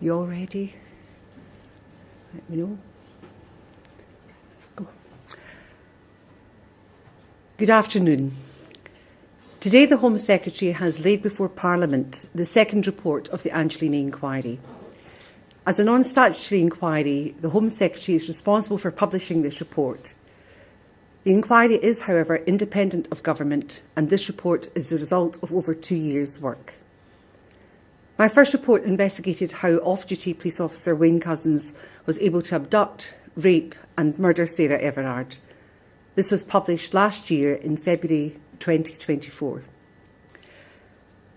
You all ready? Let me know. Go. Good afternoon. Today the Home Secretary has laid before Parliament the second report of the Angiolini inquiry. As a non-statutory inquiry, the Home Secretary is responsible for publishing this report. The inquiry is, however, independent of government, and this report is the result of over 2 years' work. My first report investigated how off-duty police officer Wayne Couzens was able to abduct, rape and murder Sarah Everard. This was published last year in February 2024.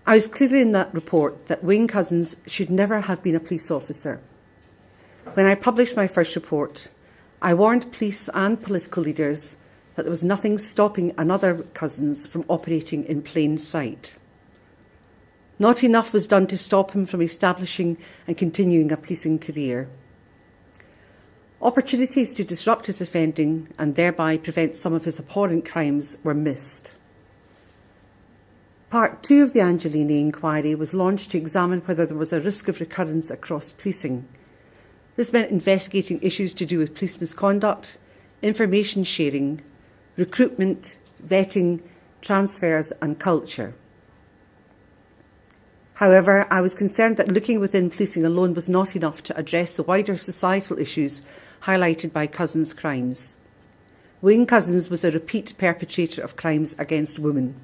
I was clear in that report that Wayne Couzens should never have been a police officer. When I published my first report, I warned police and political leaders that there was nothing stopping another Couzens from operating in plain sight. Not enough was done to stop him from establishing and continuing a policing career. Opportunities to disrupt his offending and thereby prevent some of his abhorrent crimes were missed. Part 2 of the Angiolini inquiry was launched to examine whether there was a risk of recurrence across policing. This meant investigating issues to do with police misconduct, information sharing, recruitment, vetting, transfers and culture. However, I was concerned that looking within policing alone was not enough to address the wider societal issues highlighted by Couzens' crimes. Wayne Couzens was a repeat perpetrator of crimes against women.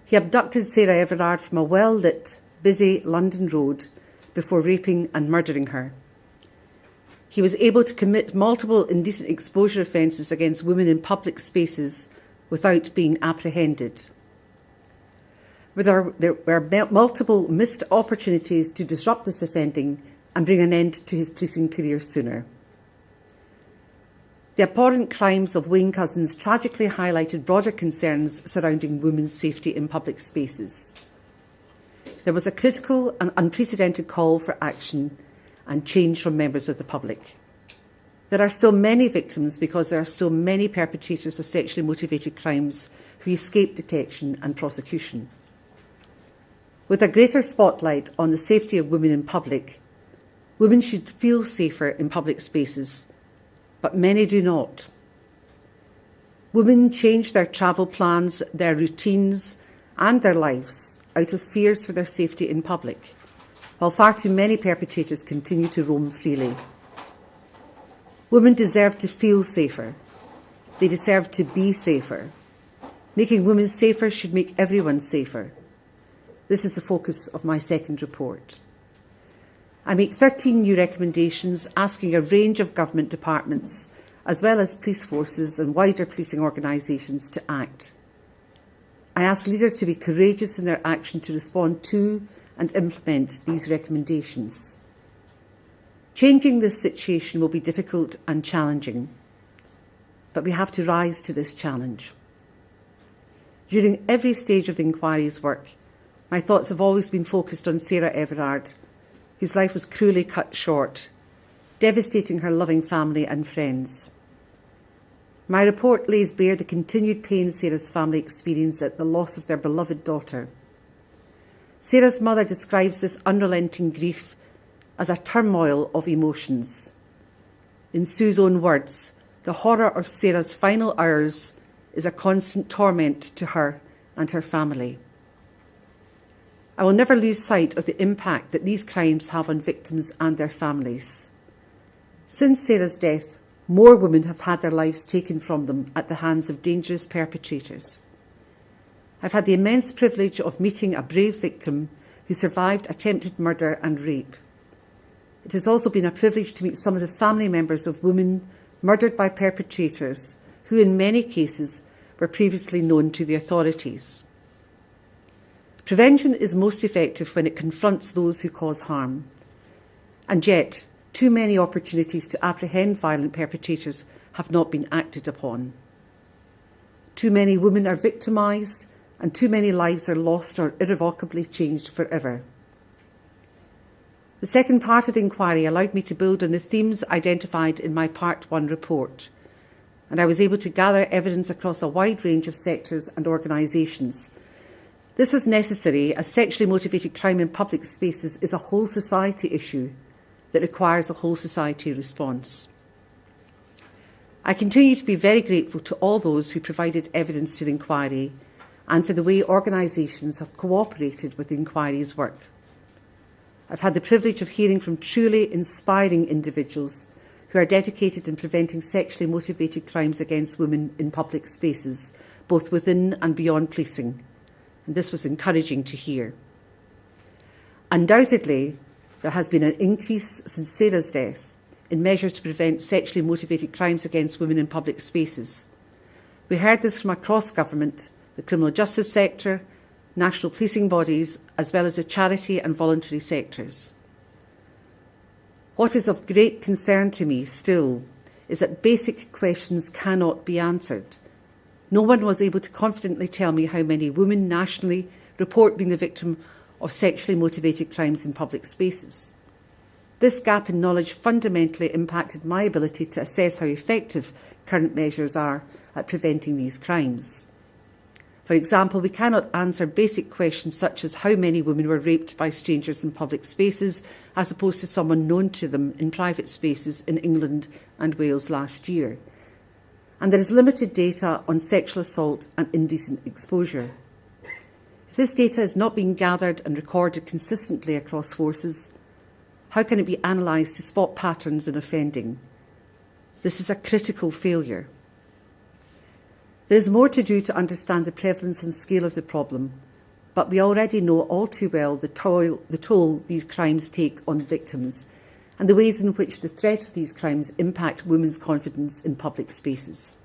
He abducted Sarah Everard from a well-lit, busy London road before raping and murdering her. He was able to commit multiple indecent exposure offences against women in public spaces without being apprehended. There were multiple missed opportunities to disrupt this offending and bring an end to his policing career sooner. The abhorrent crimes of Wayne Couzens tragically highlighted broader concerns surrounding women's safety in public spaces. There was a critical and unprecedented call for action and change from members of the public. There are still many victims because there are still many perpetrators of sexually motivated crimes who escape detection and prosecution. With a greater spotlight on the safety of women in public, women should feel safer in public spaces, but many do not. Women change their travel plans, their routines and their lives out of fears for their safety in public, while far too many perpetrators continue to roam freely. Women deserve to feel safer. They deserve to be safer. Making women safer should make everyone safer. This is the focus of my second report. I make 13 new recommendations asking a range of government departments, as well as police forces and wider policing organisations, to act. I ask leaders to be courageous in their action to respond to and implement these recommendations. Changing this situation will be difficult and challenging, but we have to rise to this challenge. During every stage of the inquiry's work, my thoughts have always been focused on Sarah Everard, whose life was cruelly cut short, devastating her loving family and friends. My report lays bare the continued pain Sarah's family experienced at the loss of their beloved daughter. Sarah's mother describes this unrelenting grief as a turmoil of emotions. In Sue's own words, the horror of Sarah's final hours is a constant torment to her and her family. I will never lose sight of the impact that these crimes have on victims and their families. Since Sarah's death, more women have had their lives taken from them at the hands of dangerous perpetrators. I've had the immense privilege of meeting a brave victim who survived attempted murder and rape. It has also been a privilege to meet some of the family members of women murdered by perpetrators who, in many cases, were previously known to the authorities. Prevention is most effective when it confronts those who cause harm. And yet, too many opportunities to apprehend violent perpetrators have not been acted upon. Too many women are victimised and too many lives are lost or irrevocably changed forever. The second part of the inquiry allowed me to build on the themes identified in my Part 1 report, and I was able to gather evidence across a wide range of sectors and organisations. This was necessary as sexually motivated crime in public spaces is a whole society issue that requires a whole society response. I continue to be very grateful to all those who provided evidence to the inquiry and for the way organisations have cooperated with the inquiry's work. I've had the privilege of hearing from truly inspiring individuals who are dedicated in preventing sexually motivated crimes against women in public spaces, both within and beyond policing, and this was encouraging to hear. Undoubtedly, there has been an increase since Sarah's death in measures to prevent sexually motivated crimes against women in public spaces. We heard this from across government, the criminal justice sector, national policing bodies, as well as the charity and voluntary sectors. What is of great concern to me still is that basic questions cannot be answered. No one was able to confidently tell me how many women nationally report being the victim of sexually motivated crimes in public spaces. This gap in knowledge fundamentally impacted my ability to assess how effective current measures are at preventing these crimes. For example, we cannot answer basic questions such as how many women were raped by strangers in public spaces as opposed to someone known to them in private spaces in England and Wales last year. And there is limited data on sexual assault and indecent exposure. If this data is not being gathered and recorded consistently across forces, how can it be analysed to spot patterns in offending? This is a critical failure. There is more to do to understand the prevalence and scale of the problem, but we already know all too well the toll these crimes take on victims and the ways in which the threat of these crimes impact women's confidence in public spaces.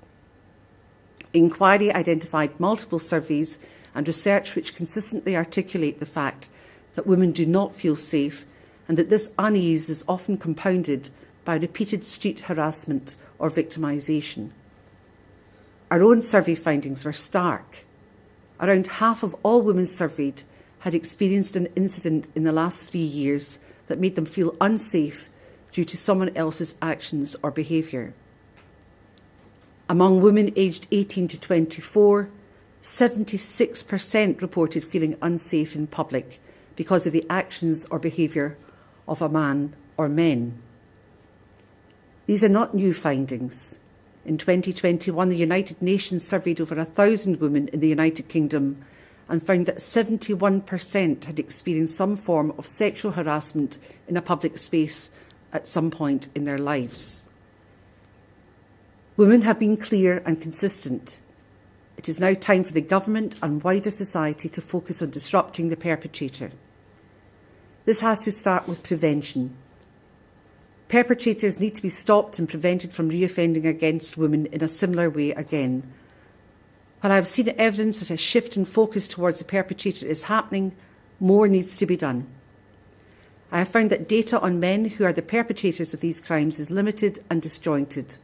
Inquiry identified multiple surveys and research which consistently articulate the fact that women do not feel safe and that this unease is often compounded by repeated street harassment or victimisation. Our own survey findings were stark. Around half of all women surveyed had experienced an incident in the last 3 years that made them feel unsafe due to someone else's actions or behaviour. Among women aged 18 to 24, 76% reported feeling unsafe in public because of the actions or behaviour of a man or men. These are not new findings. In 2021, the United Nations surveyed over 1,000 women in the United Kingdom and found that 71% had experienced some form of sexual harassment in a public space at some point in their lives. Women have been clear and consistent. It is now time for the government and wider society to focus on disrupting the perpetrator. This has to start with prevention. Perpetrators need to be stopped and prevented from reoffending against women in a similar way again. While I have seen evidence that a shift in focus towards the perpetrator is happening, more needs to be done. I have found that data on men who are the perpetrators of these crimes is limited and disjointed,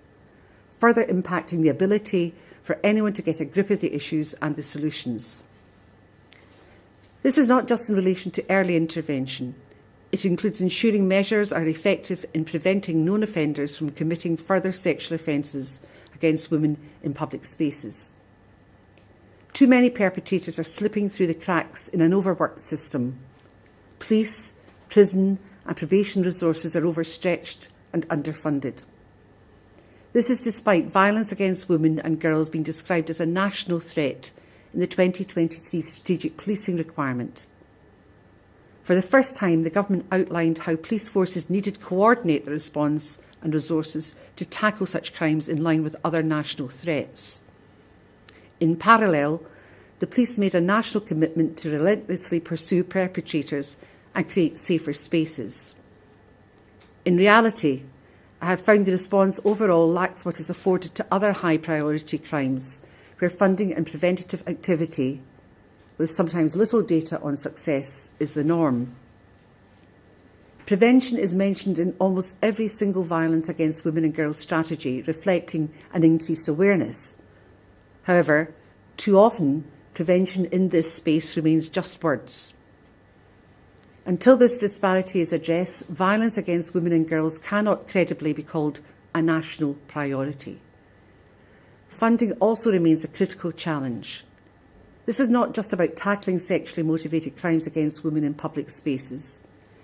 further impacting the ability for anyone to get a grip of the issues and the solutions. This is not just in relation to early intervention. It includes ensuring measures are effective in preventing known offenders from committing further sexual offences against women in public spaces. Too many perpetrators are slipping through the cracks in an overworked system. Police, prison and probation resources are overstretched and underfunded. This is despite violence against women and girls being described as a national threat in the 2023 Strategic Policing Requirement. For the first time, the government outlined how police forces needed to coordinate the response and resources to tackle such crimes in line with other national threats. In parallel, the police made a national commitment to relentlessly pursue perpetrators and create safer spaces. In reality, I have found the response overall lacks what is afforded to other high-priority crimes, where funding and preventative activity, with sometimes little data on success, is the norm. Prevention is mentioned in almost every single violence against women and girls strategy, reflecting an increased awareness. However, too often, prevention in this space remains just words. Until this disparity is addressed, violence against women and girls cannot credibly be called a national priority. Funding also remains a critical challenge. This is not just about tackling sexually motivated crimes against women in public spaces.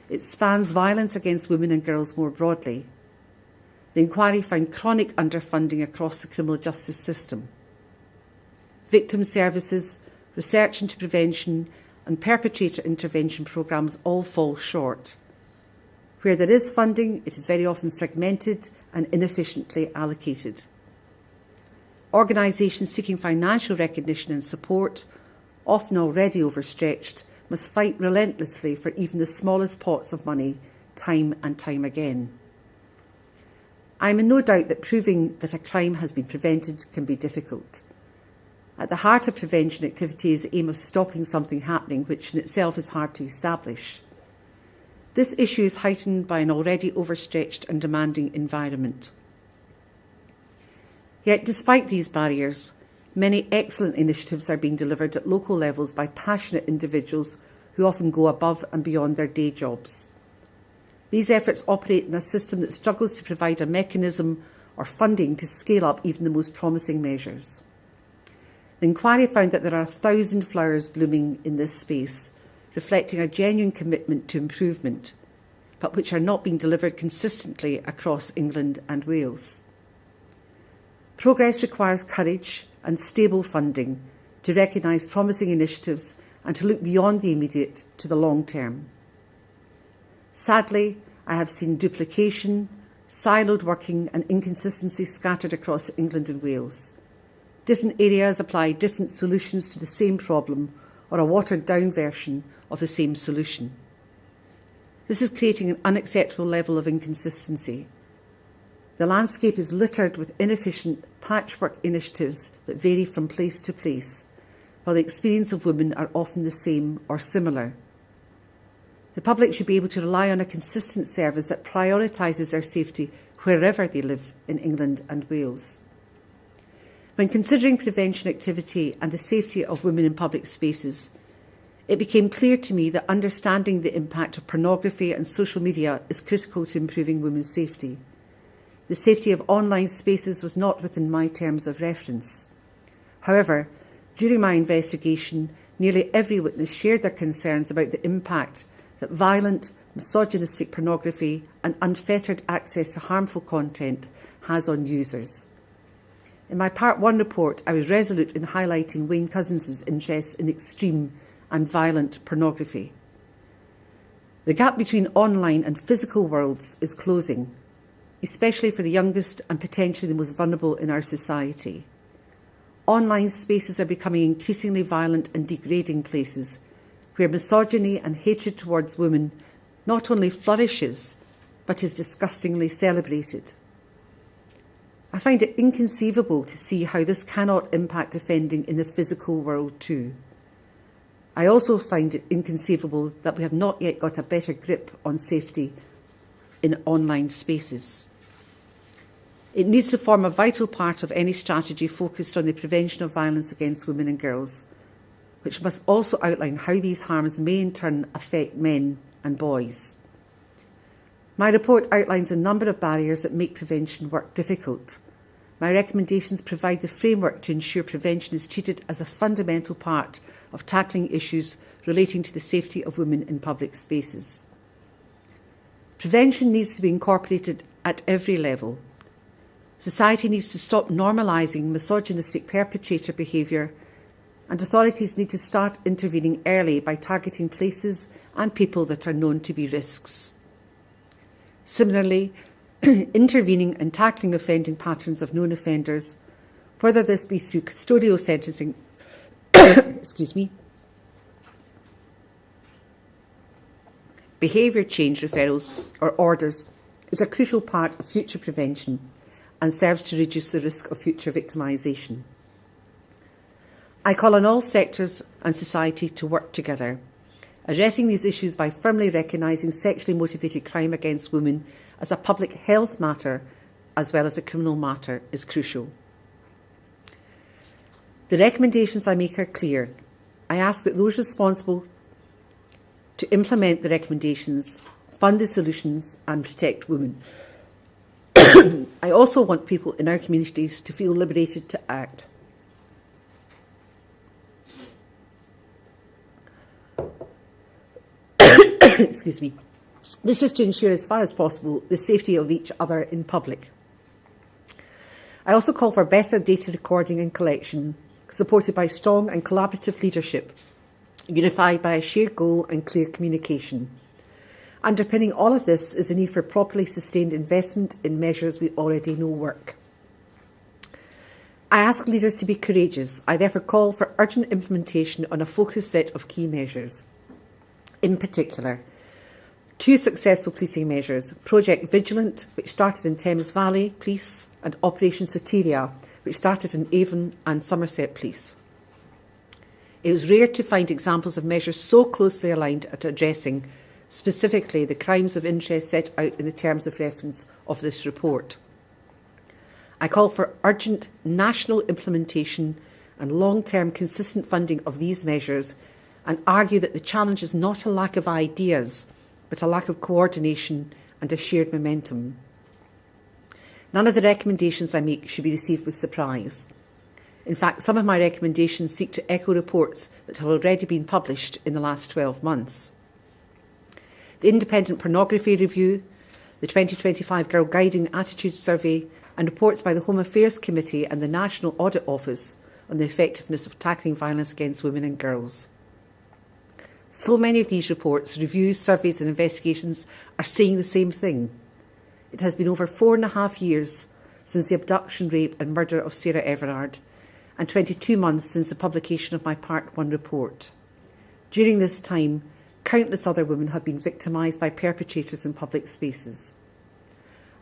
It spans violence against women and girls more broadly. The inquiry found chronic underfunding across the criminal justice system. Victim services, research into prevention and perpetrator intervention programmes all fall short. Where there is funding, it is very often fragmented and inefficiently allocated. Organisations seeking financial recognition and support, often already overstretched, must fight relentlessly for even the smallest pots of money, time and time again. I am in no doubt that proving that a crime has been prevented can be difficult. At the heart of prevention activity is the aim of stopping something happening, which in itself is hard to establish. This issue is heightened by an already overstretched and demanding environment. Yet, despite these barriers, many excellent initiatives are being delivered at local levels by passionate individuals who often go above and beyond their day jobs. These efforts operate in a system that struggles to provide a mechanism or funding to scale up even the most promising measures. The inquiry found that there are 1,000 flowers blooming in this space, reflecting a genuine commitment to improvement, but which are not being delivered consistently across England and Wales. Progress requires courage and stable funding to recognise promising initiatives and to look beyond the immediate to the long term. Sadly, I have seen duplication, siloed working and inconsistency scattered across England and Wales. Different areas apply different solutions to the same problem or a watered-down version of the same solution. This is creating an unacceptable level of inconsistency. The landscape is littered with inefficient patchwork initiatives that vary from place to place, while the experience of women are often the same or similar. The public should be able to rely on a consistent service that prioritises their safety wherever they live in England and Wales. When considering prevention activity and the safety of women in public spaces, it became clear to me that understanding the impact of pornography and social media is critical to improving women's safety. The safety of online spaces was not within my terms of reference. However, during my investigation, nearly every witness shared their concerns about the impact that violent, misogynistic pornography and unfettered access to harmful content has on users. In my Part 1 report, I was resolute in highlighting Wayne Couzens' interest in extreme and violent pornography. The gap between online and physical worlds is closing, especially for the youngest and potentially the most vulnerable in our society. Online spaces are becoming increasingly violent and degrading places where misogyny and hatred towards women not only flourishes, but is disgustingly celebrated. I find it inconceivable to see how this cannot impact offending in the physical world too. I also find it inconceivable that we have not yet got a better grip on safety in online spaces. It needs to form a vital part of any strategy focused on the prevention of violence against women and girls, which must also outline how these harms may in turn affect men and boys. My report outlines a number of barriers that make prevention work difficult. My recommendations provide the framework to ensure prevention is treated as a fundamental part of tackling issues relating to the safety of women in public spaces. Prevention needs to be incorporated at every level. Society needs to stop normalising misogynistic perpetrator behaviour, and authorities need to start intervening early by targeting places and people that are known to be risks. Similarly, intervening and tackling offending patterns of known offenders, whether this be through custodial sentencing, behaviour change referrals or orders, is a crucial part of future prevention and serves to reduce the risk of future victimisation. I call on all sectors and society to work together. Addressing these issues by firmly recognising sexually motivated crime against women as a public health matter as well as a criminal matter is crucial. The recommendations I make are clear. I ask that those responsible to implement the recommendations fund the solutions and protect women. I also want people in our communities to feel liberated to act. excuse me. This is to ensure, as far as possible, the safety of each other in public. I also call for better data recording and collection, supported by strong and collaborative leadership, unified by a shared goal and clear communication. Underpinning all of this is a need for properly sustained investment in measures we already know work. I ask leaders to be courageous. I therefore call for urgent implementation on a focused set of key measures. In particular, 2 successful policing measures, Project Vigilant, which started in Thames Valley Police, and Operation Soteria, which started in Avon and Somerset Police. It was rare to find examples of measures so closely aligned at addressing specifically the crimes of interest set out in the terms of reference of this report. I call for urgent national implementation and long-term consistent funding of these measures, and argue that the challenge is not a lack of ideas, but a lack of coordination and a shared momentum. None of the recommendations I make should be received with surprise. In fact, some of my recommendations seek to echo reports that have already been published in the last 12 months. The Independent Pornography Review, the 2025 Girl Guiding Attitudes Survey, and reports by the Home Affairs Committee and the National Audit Office on the effectiveness of tackling violence against women and girls. So many of these reports, reviews, surveys and investigations are saying the same thing. It has been over 4.5 years since the abduction, rape and murder of Sarah Everard, and 22 months since the publication of my Part 1 report. During this time, countless other women have been victimised by perpetrators in public spaces.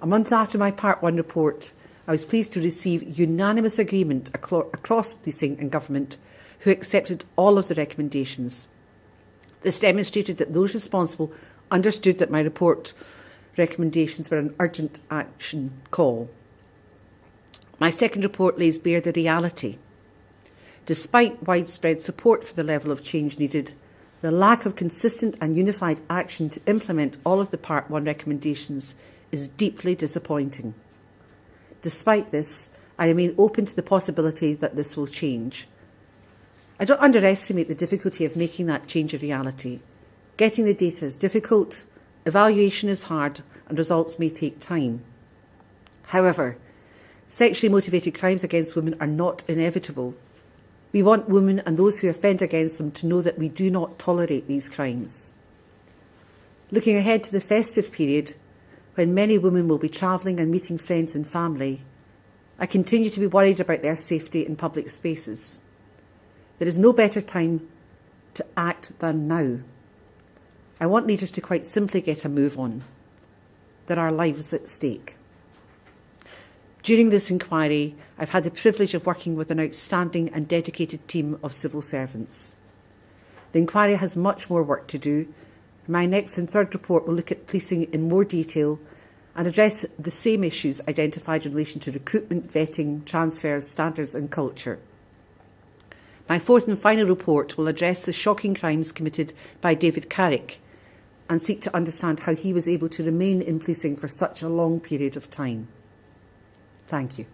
A month after my Part 1 report, I was pleased to receive unanimous agreement across policing and government who accepted all of the recommendations. This demonstrated that those responsible understood that my report recommendations were an urgent action call. My second report lays bare the reality. Despite widespread support for the level of change needed, the lack of consistent and unified action to implement all of the Part 1 recommendations is deeply disappointing. Despite this, I remain open to the possibility that this will change. I don't underestimate the difficulty of making that change a reality. Getting the data is difficult, evaluation is hard, and results may take time. However, sexually motivated crimes against women are not inevitable. We want women and those who offend against them to know that we do not tolerate these crimes. Looking ahead to the festive period, when many women will be travelling and meeting friends and family, I continue to be worried about their safety in public spaces. There is no better time to act than now. I want leaders to quite simply get a move on. There are lives at stake. During this inquiry, I've had the privilege of working with an outstanding and dedicated team of civil servants. The inquiry has much more work to do. My next and third report will look at policing in more detail and address the same issues identified in relation to recruitment, vetting, transfers, standards and culture. My fourth and final report will address the shocking crimes committed by David Carrick and seek to understand how he was able to remain in policing for such a long period of time. Thank you.